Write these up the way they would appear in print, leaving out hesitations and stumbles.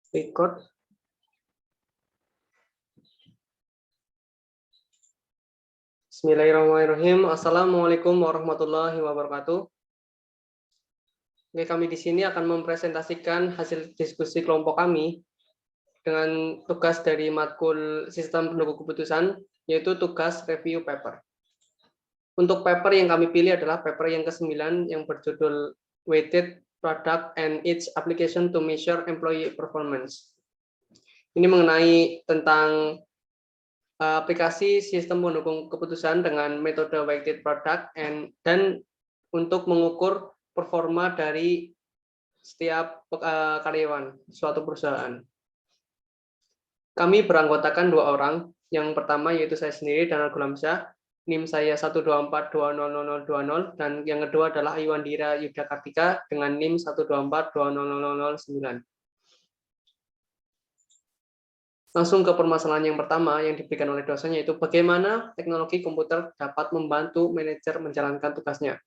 Record. Bismillahirrahmanirrahim. Assalamualaikum warahmatullahi wabarakatuh. Oke, kami di sini akan mempresentasikan hasil diskusi kelompok kami dengan tugas dari matkul sistem pendukung keputusan, yaitu tugas review paper. Untuk paper yang kami pilih adalah paper yang ke-9 yang berjudul Weighted Product and its Application to Measure Employee Performance. Ini mengenai tentang aplikasi sistem pendukung keputusan dengan metode weighted product dan untuk mengukur performa dari setiap karyawan suatu perusahaan. Kami beranggotakan 2 orang. Yang pertama yaitu saya sendiri, Danal Gulamsyah, NIM saya 124200020, dan yang kedua adalah Iwandira Yuda Kartika dengan NIM 124200009. Langsung ke permasalahan yang pertama yang diberikan oleh dosennya, yaitu bagaimana teknologi komputer dapat membantu manajer menjalankan tugasnya.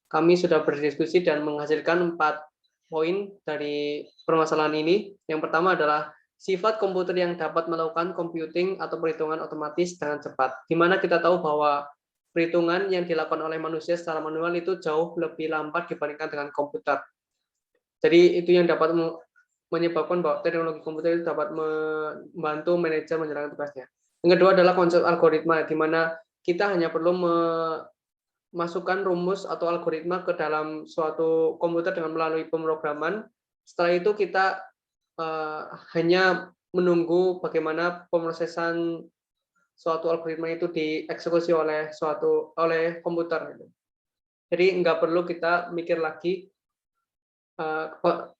Kami sudah berdiskusi dan menghasilkan 4 poin dari permasalahan ini. Yang pertama adalah sifat komputer yang dapat melakukan computing atau perhitungan otomatis dengan cepat. Di mana kita tahu bahwa perhitungan yang dilakukan oleh manusia secara manual itu jauh lebih lambat dibandingkan dengan komputer. Jadi itu yang dapat menyebabkan bahwa teknologi komputer itu dapat membantu manajer menjalankan tugasnya. Yang kedua adalah konsep algoritma, di mana kita hanya perlu memasukkan rumus atau algoritma ke dalam suatu komputer dengan melalui pemrograman. Setelah itu kita hanya menunggu bagaimana pemrosesan suatu algoritma itu dieksekusi oleh komputer. Jadi nggak perlu kita mikir lagi,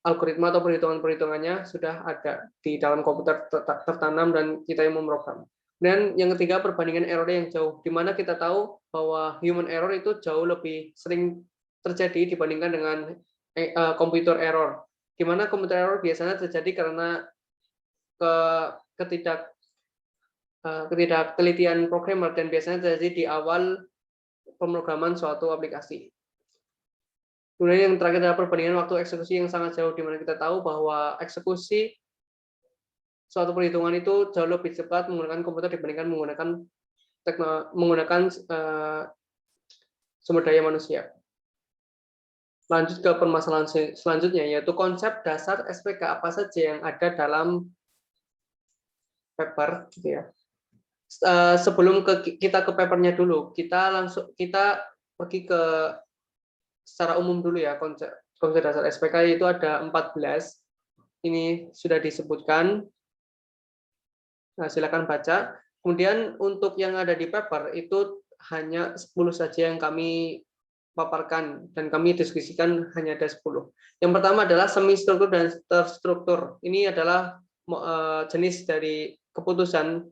algoritma atau perhitungannya sudah ada di dalam komputer tertanam dan kita yang memprogram. Dan yang ketiga, perbandingan error yang jauh, di mana kita tahu bahwa human error itu jauh lebih sering terjadi dibandingkan dengan computer error, di mana computer error biasanya terjadi karena ketidaktelitian programmer dan biasanya terjadi di awal pemrograman suatu aplikasi. Kemudian yang terakhir adalah perbandingan waktu eksekusi yang sangat jauh, di mana kita tahu bahwa eksekusi suatu perhitungan itu jauh lebih cepat menggunakan komputer dibandingkan menggunakan sumber daya manusia. Lanjut ke permasalahan selanjutnya, yaitu konsep dasar SPK apa saja yang ada dalam paper, gitu ya. Sebelum kita ke papernya dulu, kita pergi ke secara umum dulu ya. Konsep dasar SPK itu ada 14. Ini sudah disebutkan. Nah, silakan baca. Kemudian untuk yang ada di paper itu hanya 10 saja yang kami paparkan dan kami diskusikan, hanya ada 10. Yang pertama adalah semi struktur dan terstruktur. Ini adalah jenis dari keputusan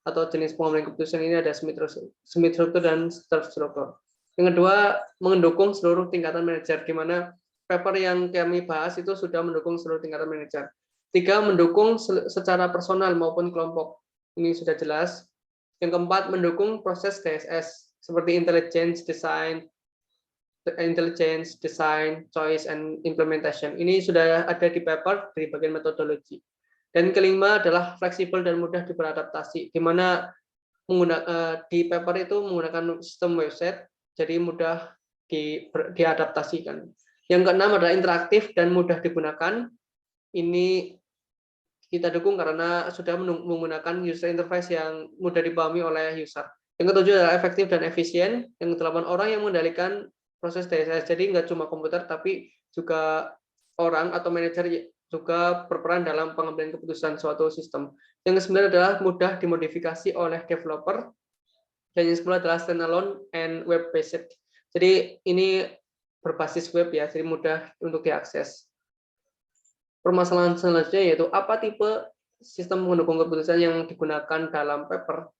atau jenis pengambilan keputusan. Ini ada semi struktur dan terstruktur. Yang kedua, mendukung seluruh tingkatan manajer, di mana paper yang kami bahas itu sudah mendukung seluruh tingkatan manajer. 3, mendukung secara personal maupun kelompok. Ini sudah jelas. Yang keempat, mendukung proses DSS seperti intelligence, design, choice, and implementation. Ini sudah ada di paper dari bagian metodologi. Dan kelima adalah fleksibel dan mudah beradaptasi, di mana di paper itu menggunakan sistem website, jadi mudah diadaptasikan. Yang keenam adalah interaktif dan mudah digunakan. Ini kita dukung karena sudah menggunakan user interface yang mudah dipahami oleh user. Yang ketujuh adalah efektif dan efisien. Yang ke-8, orang yang mengendalikan proses DSS. Jadi nggak cuma komputer, tapi juga orang atau manajer juga berperan dalam pengambilan keputusan suatu sistem. Yang ke-9 adalah mudah dimodifikasi oleh developer. Dan yang ke-10 adalah standalone and web-based. Jadi ini berbasis web ya, jadi mudah untuk diakses. Permasalahan selanjutnya yaitu apa tipe sistem pendukung keputusan yang digunakan dalam paper.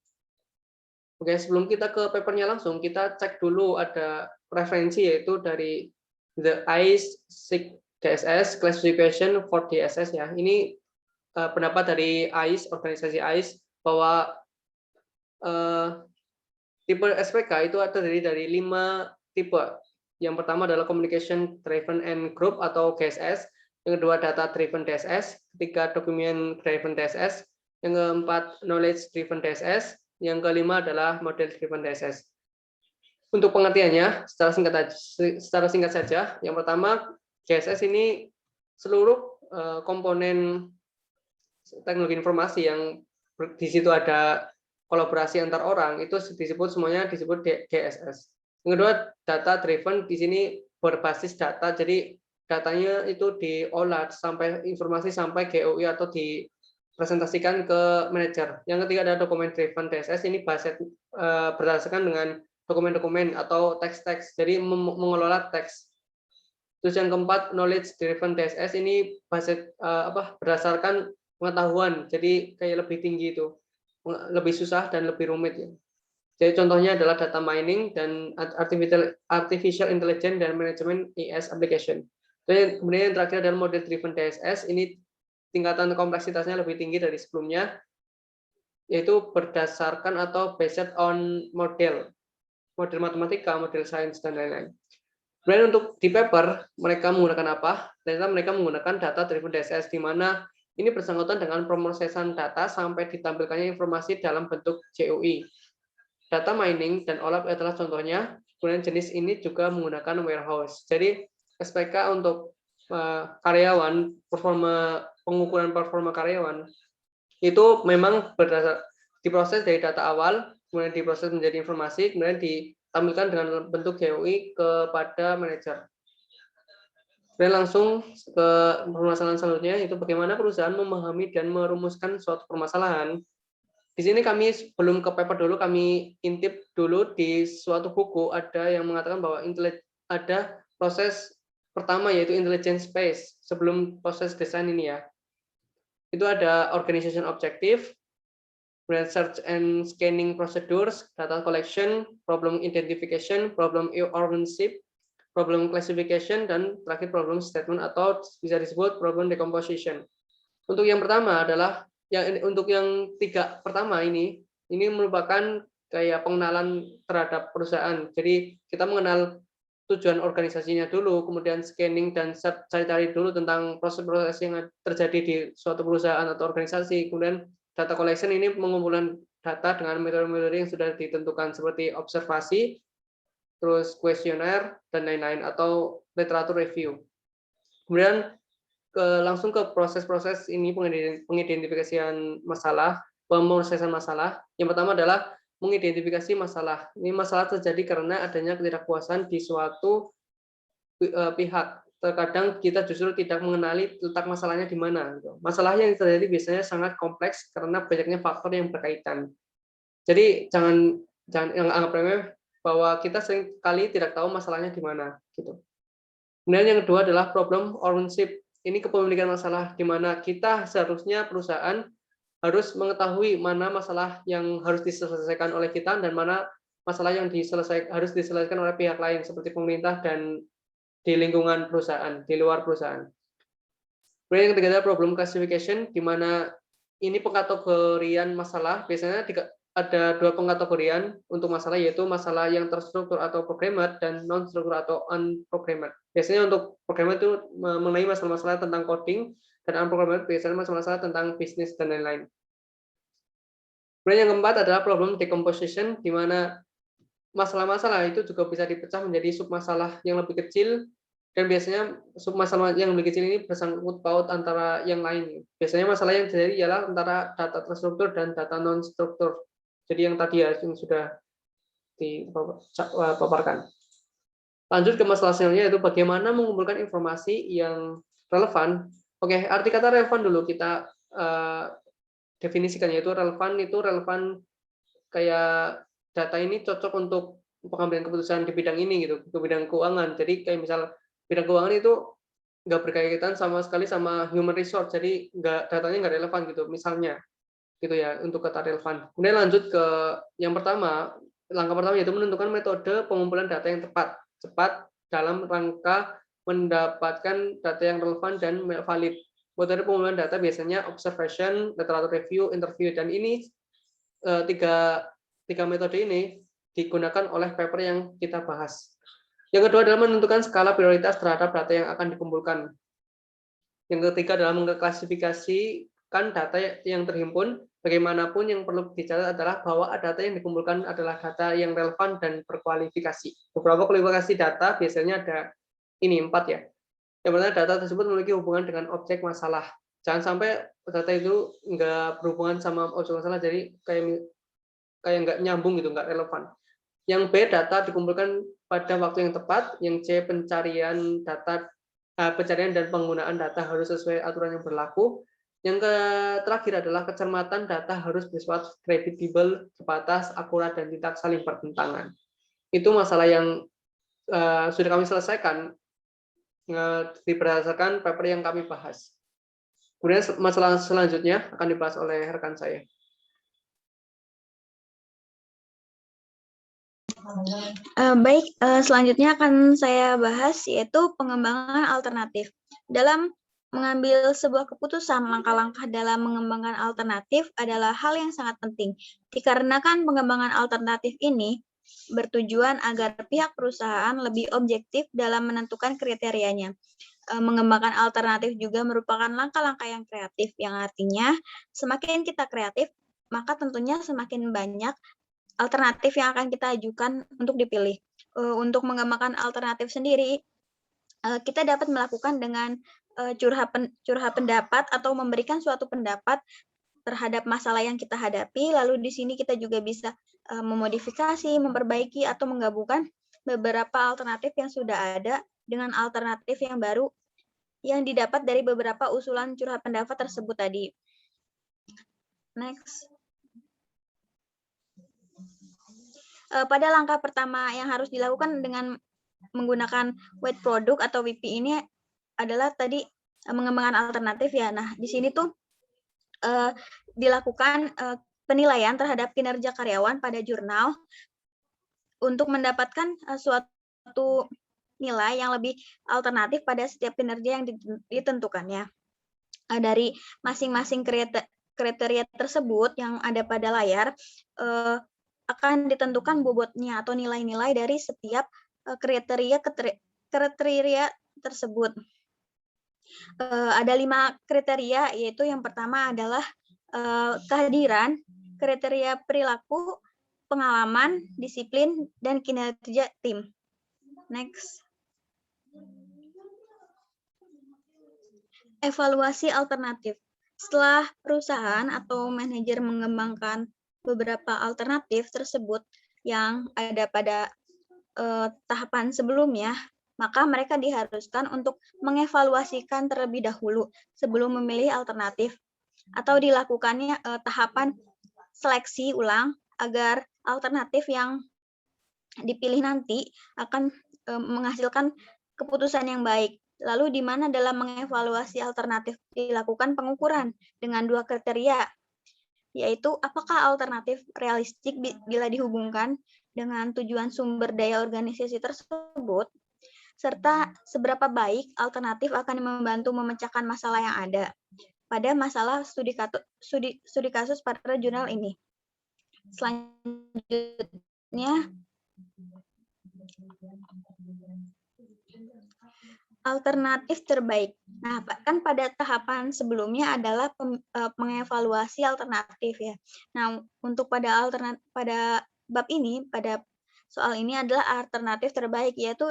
Oke, sebelum kita ke papernya langsung, kita cek dulu ada referensi, yaitu dari The ICE DSS Classification for DSS ya. Ini pendapat dari ICE, organisasi ICE, bahwa tipe SPK itu terdiri dari 5 tipe. Yang pertama adalah Communication Driven and Group atau GSS, Yang kedua, data driven DSS. Ketiga, document driven DSS. Yang keempat, knowledge driven DSS. Yang kelima adalah model driven DSS. Untuk pengertiannya, secara singkat saja, yang pertama, DSS ini seluruh komponen teknologi informasi yang di situ ada kolaborasi antar orang, itu semuanya disebut DSS. Yang kedua, data driven di sini berbasis data, jadi datanya itu diolah sampai informasi sampai GUI atau dipresentasikan ke manajer. Yang ketiga ada dokumen driven DSS, ini berdasarkan dengan dokumen-dokumen atau teks-teks, jadi mengelola teks. Terus yang keempat, knowledge driven DSS, ini berdasarkan pengetahuan, jadi kayak lebih tinggi itu, lebih susah dan lebih rumit ya. Jadi contohnya adalah data mining dan artificial intelligence dan manajemen IS application. Kemudian yang terakhir adalah model driven DSS, ini tingkatan kompleksitasnya lebih tinggi dari sebelumnya, yaitu berdasarkan atau based on model matematika, model sains, dan lain-lain. Kemudian untuk di paper, mereka menggunakan apa? Ternyata mereka menggunakan data driven DSS, di mana ini bersangkutan dengan pemrosesan data sampai ditampilkannya informasi dalam bentuk GUI. Data mining dan OLAP adalah contohnya. Kemudian jenis ini juga menggunakan warehouse. Jadi SPK untuk karyawan, pengukuran performa karyawan, itu memang diproses dari data awal, kemudian diproses menjadi informasi, kemudian ditampilkan dengan bentuk GUI kepada manajer. Kemudian langsung ke permasalahan selanjutnya, itu bagaimana perusahaan memahami dan merumuskan suatu permasalahan. Di sini kami sebelum ke paper dulu, kami intip dulu di suatu buku, ada yang mengatakan bahwa ada proses pertama yaitu intelligence space sebelum proses desain ini ya. Itu ada organization objective, search and scanning procedures, data collection, problem identification, problem ownership, problem classification, dan terakhir problem statement atau bisa disebut problem decomposition. Untuk yang pertama adalah untuk yang tiga pertama ini merupakan kayak pengenalan terhadap perusahaan. Jadi kita mengenal tujuan organisasinya dulu, kemudian scanning dan cari-cari dulu tentang proses-proses yang terjadi di suatu perusahaan atau organisasi. Kemudian data collection ini mengumpulkan data dengan metode-metode yang sudah ditentukan seperti observasi, terus kuesioner, dan lain-lain, atau literatur review. Kemudian langsung ke proses-proses ini pengidentifikasian masalah, pemrosesan masalah. Yang pertama adalah mengidentifikasi masalah. Ini masalah terjadi karena adanya ketidakpuasan di suatu pihak. Terkadang kita justru tidak mengenali letak masalahnya di mana. Masalah yang terjadi biasanya sangat kompleks karena banyaknya faktor yang berkaitan. Jadi jangan yang anggap remeh bahwa kita sering kali tidak tahu masalahnya di mana. Gitu. Kemudian yang kedua adalah problem ownership. Ini kepemilikan masalah, di mana kita seharusnya perusahaan harus mengetahui mana masalah yang harus diselesaikan oleh kita dan mana masalah yang harus diselesaikan oleh pihak lain seperti pemerintah dan di lingkungan perusahaan, di luar perusahaan. Kemudian yang ketiga adalah problem classification, di mana ini pengkategorian masalah. Biasanya ada dua pengkategorian untuk masalah, yaitu masalah yang terstruktur atau programmed dan non-struktur atau unprogrammed. Biasanya untuk programmed itu mengenai masalah-masalah tentang coding, dan unprogrammed biasanya masalah-masalah tentang bisnis dan lain-lain. Kemudian yang keempat adalah problem decomposition, di mana masalah-masalah itu juga bisa dipecah menjadi submasalah yang lebih kecil, dan biasanya submasalah yang lebih kecil ini bersangkut paut antara yang lain. Biasanya masalah yang terjadi ialah antara data terstruktur dan data non-struktur. Jadi yang tadi ya yang sudah dipaparkan. Lanjut ke masalah selanjutnya, yaitu bagaimana mengumpulkan informasi yang relevan. Oke, arti kata relevan dulu kita definisikan, yaitu relevan kayak data ini cocok untuk pengambilan keputusan di bidang ini gitu, ke bidang keuangan. Jadi kayak misal bidang keuangan itu nggak berkaitan sama sekali sama human resource, jadi datanya nggak relevan gitu misalnya. Gitu ya untuk kata relevan. Kemudian lanjut ke yang pertama, langkah pertama yaitu menentukan metode pengumpulan data yang cepat dalam rangka mendapatkan data yang relevan dan valid. Metode pengumpulan data biasanya observation, literatur review, interview, dan ini tiga metode ini digunakan oleh paper yang kita bahas. Yang kedua adalah menentukan skala prioritas terhadap data yang akan dikumpulkan. Yang ketiga adalah mengklasifikasikan data yang terhimpun. Bagaimanapun yang perlu dicatat adalah bahwa data yang dikumpulkan adalah data yang relevan dan berkualifikasi. Beberapa kualifikasi data biasanya ada ini 4 ya. Yang pertama, data tersebut memiliki hubungan dengan objek masalah. Jangan sampai data itu nggak berhubungan sama objek masalah, jadi kayak nggak nyambung gitu, nggak relevan. Yang B, data dikumpulkan pada waktu yang tepat. Yang C, pencarian dan penggunaan data harus sesuai aturan yang berlaku. Yang terakhir adalah kecermatan data harus bersifat kredibel, terbatas, akurat, dan tidak saling bertentangan. Itu masalah yang sudah kami selesaikan berdasarkan paper yang kami bahas. Kemudian masalah selanjutnya akan dibahas oleh rekan saya. Baik, selanjutnya akan saya bahas yaitu pengembangan alternatif. Dalam mengambil sebuah keputusan, langkah-langkah dalam mengembangkan alternatif adalah hal yang sangat penting. Dikarenakan pengembangan alternatif ini bertujuan agar pihak perusahaan lebih objektif dalam menentukan kriterianya. Mengembangkan alternatif juga merupakan langkah-langkah yang kreatif, yang artinya semakin kita kreatif, maka tentunya semakin banyak alternatif yang akan kita ajukan untuk dipilih. Untuk mengembangkan alternatif sendiri, kita dapat melakukan dengan curhat pendapat atau memberikan suatu pendapat terhadap masalah yang kita hadapi. Lalu di sini kita juga bisa memodifikasi, memperbaiki, atau menggabungkan beberapa alternatif yang sudah ada dengan alternatif yang baru yang didapat dari beberapa usulan curhat pendapat tersebut tadi. Next. Pada langkah pertama yang harus dilakukan dengan menggunakan wet product atau WP ini adalah tadi mengembangkan alternatif ya. Nah, di sini tuh dilakukan penilaian terhadap kinerja karyawan pada jurnal untuk mendapatkan suatu nilai yang lebih alternatif pada setiap kinerja yang ditentukannya. Dari masing-masing kriteria tersebut yang ada pada layar, akan ditentukan bobotnya atau nilai-nilai dari setiap kriteria tersebut. Ada 5 kriteria, yaitu yang pertama adalah kehadiran, kriteria perilaku, pengalaman, disiplin, dan kinerja tim. Next. Evaluasi alternatif. Setelah perusahaan atau manajer mengembangkan beberapa alternatif tersebut yang ada pada tahapan sebelumnya, maka mereka diharuskan untuk mengevaluasikan terlebih dahulu sebelum memilih alternatif, atau dilakukannya tahapan seleksi ulang agar alternatif yang dipilih nanti akan menghasilkan keputusan yang baik. Lalu di mana dalam mengevaluasi alternatif dilakukan pengukuran dengan 2 kriteria, yaitu apakah alternatif realistik bila dihubungkan dengan tujuan sumber daya organisasi tersebut, serta seberapa baik alternatif akan membantu memecahkan masalah yang ada pada masalah studi kasus pada jurnal ini. Selanjutnya, alternatif terbaik. Nah, kan pada tahapan sebelumnya adalah mengevaluasi alternatif ya. Nah, untuk pada bab ini, pada soal ini adalah alternatif terbaik, yaitu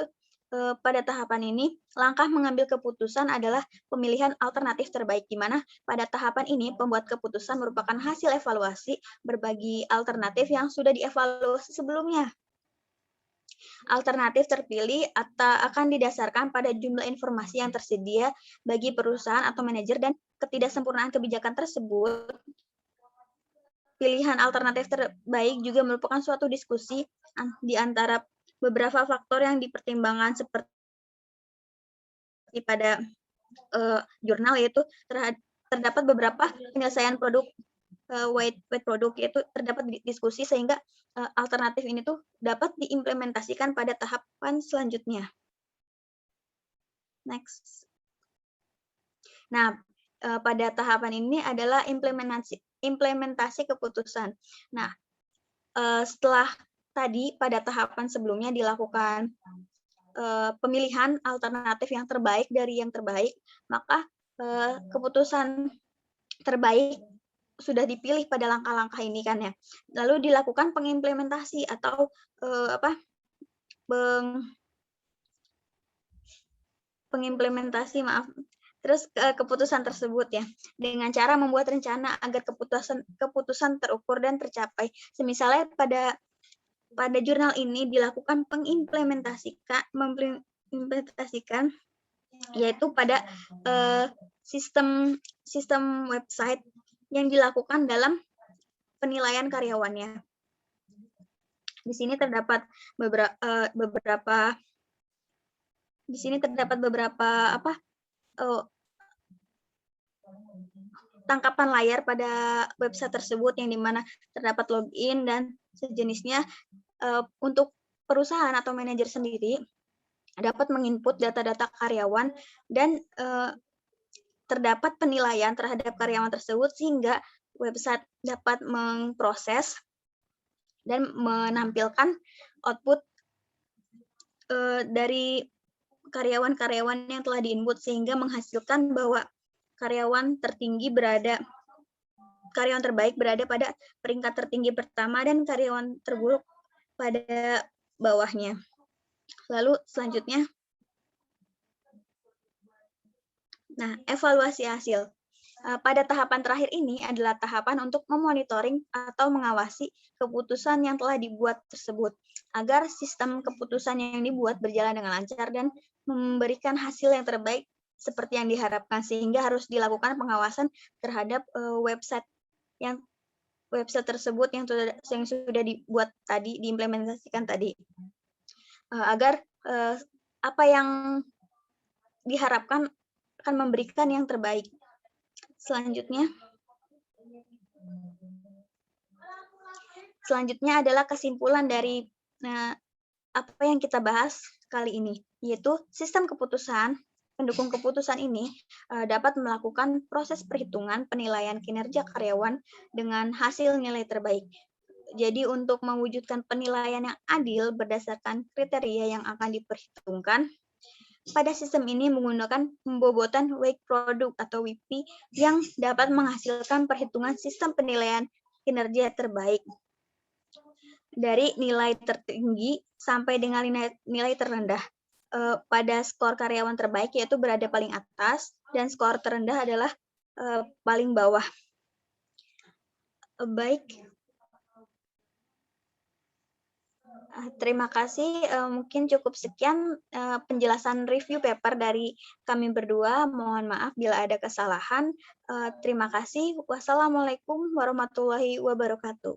pada tahapan ini langkah mengambil keputusan adalah pemilihan alternatif terbaik, di mana pada tahapan ini pembuat keputusan merupakan hasil evaluasi berbagi alternatif yang sudah dievaluasi sebelumnya. Alternatif terpilih akan didasarkan pada jumlah informasi yang tersedia bagi perusahaan atau manajer dan ketidaksempurnaan kebijakan tersebut. Pilihan alternatif terbaik juga merupakan suatu diskusi di antara beberapa faktor yang dipertimbangkan seperti pada jurnal, yaitu terdapat beberapa penyelesaian produk white product, yaitu terdapat diskusi sehingga alternatif ini tuh dapat diimplementasikan pada tahapan selanjutnya. Next. Nah, pada tahapan ini adalah implementasi keputusan. Nah, setelah tadi pada tahapan sebelumnya dilakukan pemilihan alternatif yang terbaik dari yang terbaik, maka keputusan terbaik sudah dipilih pada langkah-langkah ini kan ya. Lalu dilakukan pengimplementasi atau pengimplementasi terus keputusan tersebut ya dengan cara membuat rencana agar keputusan terukur dan tercapai. Semisalnya pada jurnal ini dilakukan mengimplementasikan yaitu pada sistem website yang dilakukan dalam penilaian karyawannya. Di sini terdapat beberapa tangkapan layar pada website tersebut yang dimana terdapat login dan sejenisnya. Untuk perusahaan atau manajer sendiri dapat menginput data-data karyawan dan terdapat penilaian terhadap karyawan tersebut sehingga website dapat memproses dan menampilkan output dari karyawan-karyawan yang telah diinput sehingga menghasilkan bahwa karyawan terbaik berada pada peringkat tertinggi pertama dan karyawan terburuk pada bawahnya. Lalu selanjutnya, evaluasi hasil. Pada tahapan terakhir ini adalah tahapan untuk memonitoring atau mengawasi keputusan yang telah dibuat tersebut, agar sistem keputusan yang dibuat berjalan dengan lancar dan memberikan hasil yang terbaik seperti yang diharapkan, sehingga harus dilakukan pengawasan terhadap website tersebut yang sudah dibuat tadi, diimplementasikan tadi, agar apa yang diharapkan akan memberikan yang terbaik. Selanjutnya adalah kesimpulan dari apa yang kita bahas kali ini, yaitu sistem keputusan pendukung keputusan ini dapat melakukan proses perhitungan penilaian kinerja karyawan dengan hasil nilai terbaik. Jadi untuk mewujudkan penilaian yang adil berdasarkan kriteria yang akan diperhitungkan, pada sistem ini menggunakan pembobotan weight product atau WP yang dapat menghasilkan perhitungan sistem penilaian kinerja terbaik dari nilai tertinggi sampai dengan nilai terendah. Pada skor karyawan terbaik yaitu berada paling atas dan skor terendah adalah paling bawah. Baik. Terima kasih. Mungkin cukup sekian penjelasan review paper dari kami berdua. Mohon maaf bila ada kesalahan. Terima kasih. Wassalamualaikum warahmatullahi wabarakatuh.